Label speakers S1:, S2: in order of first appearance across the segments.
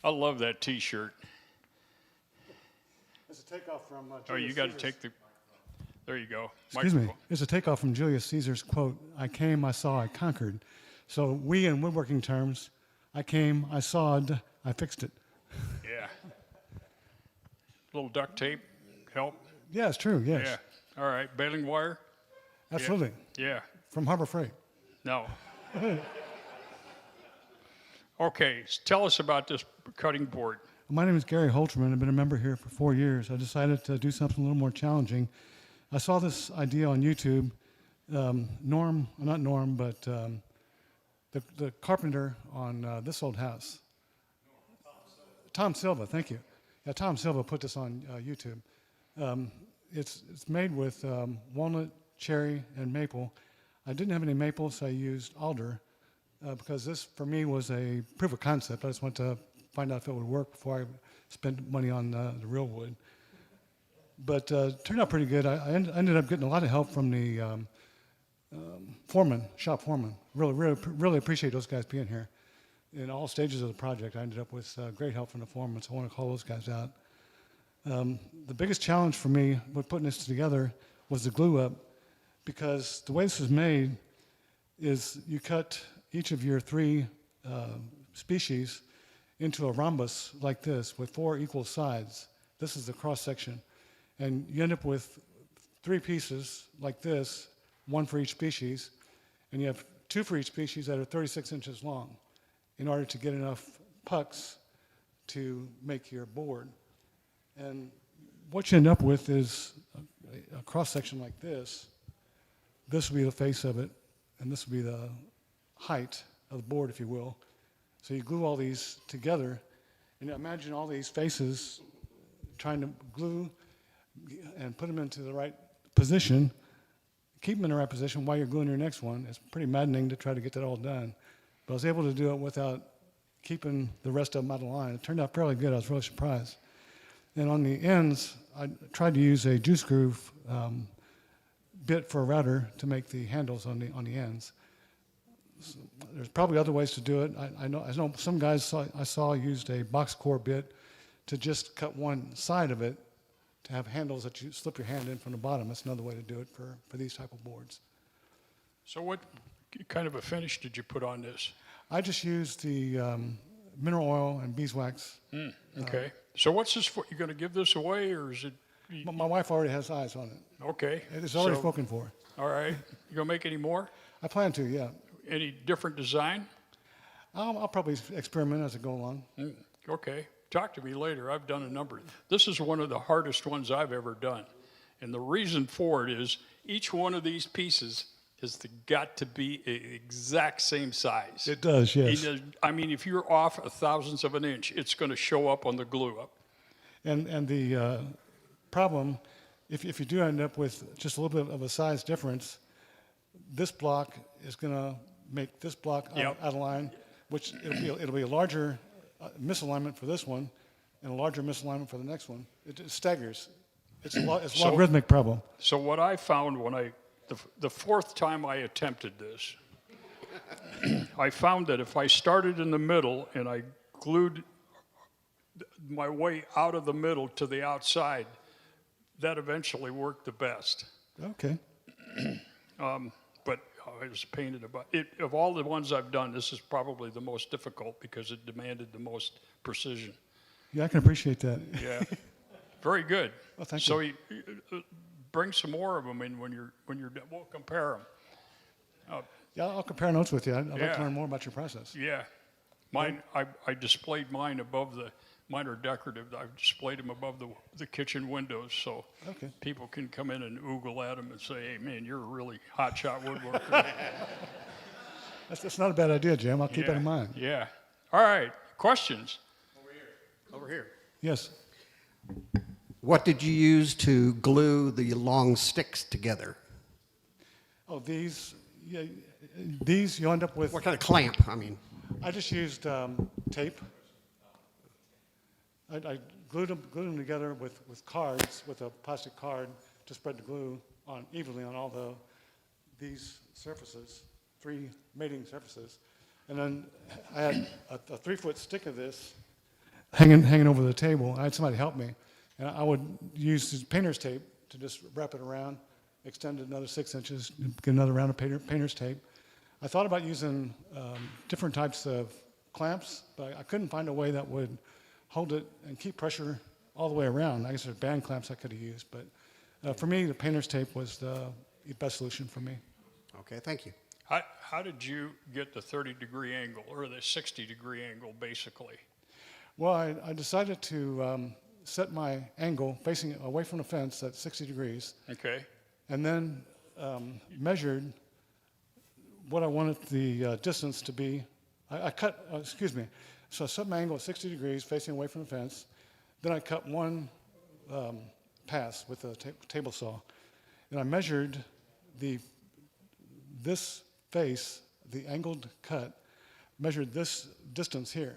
S1: I love that T-shirt.
S2: It's a takeoff from
S1: Oh, you got to take the. There you go.
S2: Excuse me. It's a takeoff from Julius Caesar's quote, "I came, I saw, I conquered." So we, in woodworking terms, I came, I sawed, I fixed it.
S1: Yeah. Little duct tape help.
S2: Yeah, it's true, yes.
S1: Yeah. All right. Baling wire.
S2: Absolutely.
S1: Yeah.
S2: From Harbor Freight.
S1: No. Okay. Tell us about this cutting board.
S2: My name is Gary Holterman. I've been a member here for 4 years. I decided to do something a little more challenging. I saw this idea on YouTube. Not Norm, but the carpenter on this old house. Tom Silva, thank you. Yeah, Tom Silva put this on YouTube. It's made with walnut, cherry, and maple. I didn't have any maple, so I used alder because this, for me, was a proof of concept. I just wanted to find out if it would work before I spent money on the real wood. But turned out pretty good. I ended up getting a lot of help from the shop foreman. Really appreciate those guys being here. In all stages of the project, I ended up with great help from the foreman, so I want to call those guys out. The biggest challenge for me with putting this together was the glue up, because the way this is made is you cut each of your 3 species into a rhombus like this with 4 equal sides. This is the cross section. And you end up with 3 pieces like this, 1 for each species, and you have 2 for each species that are 36 inches long in order to get enough pucks to make your board. And what you end up with is a cross section like this. This will be the face of it, and this will be the height of the board, if you will. So you glue all these together, and imagine all these faces trying to glue and put them into the right position, keep them in the right position while you're gluing your next one. It's pretty maddening to try to get that all done. But I was able to do it without keeping the rest of them out of line. It turned out fairly good. I was really surprised. And on the ends, I tried to use a juice groove bit for a router to make the handles on the ends. So there's probably other ways to do it. I know some guys I saw used a box core bit to just cut one side of it to have handles that you slip your hand in from the bottom. That's another way to do it for these type of boards.
S1: So what kind of a finish did you put on this?
S2: I just used the mineral oil and beeswax.
S1: Okay. So what's this for? You going to give this away, or is it?
S2: My wife already has eyes on it.
S1: Okay.
S2: It's already spoken for.
S1: All right. You going to make any more?
S2: I plan to, yeah.
S1: Any different design?
S2: I'll probably experiment as I go along.
S1: Okay. Talk to me later. I've done a number. This is one of the hardest ones I've ever done. And the reason for it is each one of these pieces has got to be an exact same size.
S2: It does, yes.
S1: I mean, if you're off a thousandth of an inch, it's going to show up on the glue up.
S2: And the problem, if you do end up with just a little bit of a size difference, this block is going to make this block out of line, which it'll be a larger misalignment for this one and a larger misalignment for the next one. It staggers. It's a logarithmic problem.
S1: So what I found when the 4th time I attempted this, I found that if I started in the middle and I glued my way out of the middle to the outside, that eventually worked the best.
S2: Okay.
S1: But I was painted about it. Of all the ones I've done, this is probably the most difficult because it demanded the most precision.
S2: Yeah, I can appreciate that.
S1: Yeah. Very good.
S2: Well, thank
S1: you.
S2: So
S1: bring some more of them in when you're done. We'll compare them.
S2: Yeah, I'll compare notes with you. I'd like to learn more about your process.
S1: Yeah. Mine, I displayed mine above mine are decorative. I've displayed them above the kitchen windows so people can come in and oogle at them and say, hey, man, you're a really hotshot woodworker.
S2: That's not a bad idea, Jim. I'll keep that in mind.
S1: Yeah. All right. Questions? Over here.
S2: Yes.
S3: What did you use to glue the long sticks together?
S2: Oh, these you end up with...
S3: What kind of clamp, I mean?
S2: I just used tape. I glued them together with cards, with a plastic card to spread the glue evenly on all these surfaces, 3 mating surfaces. And then I had a 3-foot stick of this hanging over the table. I had somebody help me, and I would use this painter's tape to just wrap it around, extend it another 6 inches, get another round of painter's tape. I thought about using different types of clamps, but I couldn't find a way that would hold it and keep pressure all the way around. I guess there's band clamps I could have used, but for me, the painter's tape was the best solution for me.
S3: Okay, thank you.
S1: How did you get the 30-degree angle, or the 60-degree angle, basically?
S2: Well, I decided to set my angle facing away from the fence at 60 degrees,
S1: Okay.
S2: and then measured what I wanted the distance to be. I cut, so I set my angle at 60 degrees facing away from the fence. Then I cut one pass with a table saw, and I measured this face, the angled cut, measured this distance here,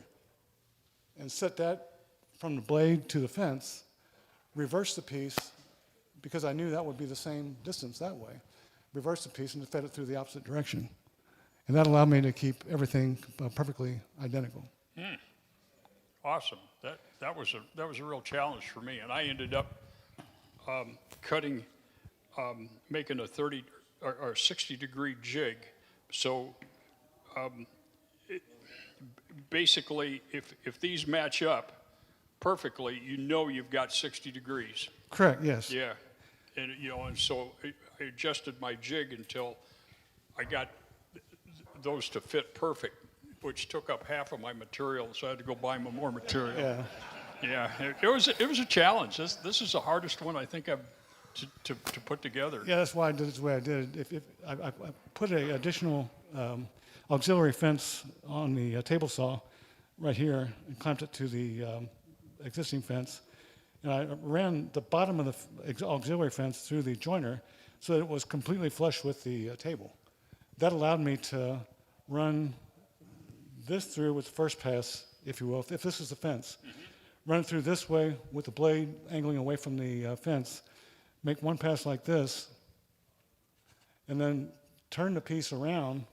S2: and set that from the blade to the fence, reversed the piece, because I knew that would be the same distance that way, reversed the piece and fed it through the opposite direction. And that allowed me to keep everything perfectly identical.
S1: Awesome. That was a real challenge for me, and I ended up cutting, making a 30 or 60-degree jig. So basically, if these match up perfectly, you know you've got 60 degrees.
S2: Correct, yes.
S1: Yeah, and and so I adjusted my jig until I got those to fit perfect, which took up half of my material, so I had to go buy more material.
S2: Yeah.
S1: Yeah, it was a challenge. This is the hardest one I think I've to put together.
S2: Yeah, that's why I did it the way I did it. If I put an additional auxiliary fence on the table saw right here and clamped it to the existing fence. And I ran the bottom of the auxiliary fence through the joiner so that it was completely flush with the table. That allowed me to run this through with the first pass, if you will, if this is the fence. Run it through this way with the blade angling away from the fence, make one pass like this, and then turn the piece around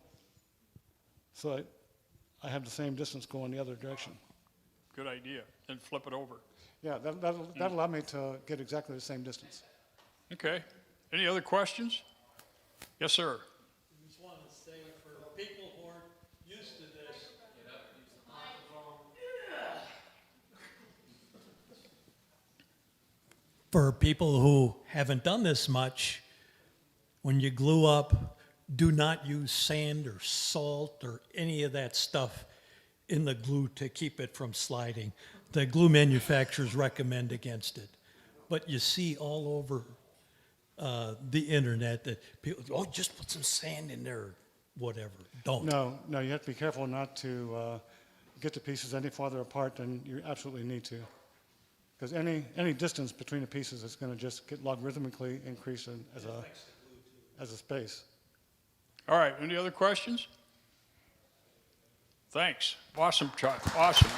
S2: so I have the same distance going the other direction.
S1: Good idea. Then flip it over.
S2: Yeah, that allowed me to get exactly the same distance.
S1: Okay. Any other questions? Yes, sir.
S4: I just wanted to say, for people who aren't used to this, for people who haven't done this much, when you glue up, do not use sand or salt or any of that stuff in the glue to keep it from sliding. The glue manufacturers recommend against it. But you see all over the internet that people, oh, just put some sand in there, or whatever. Don't.
S2: No, you have to be careful not to get the pieces any farther apart than you absolutely need to. Because any distance between the pieces is going to just get logarithmically increased as a space.
S1: All right. Any other questions? Thanks. Awesome, Chuck. Awesome.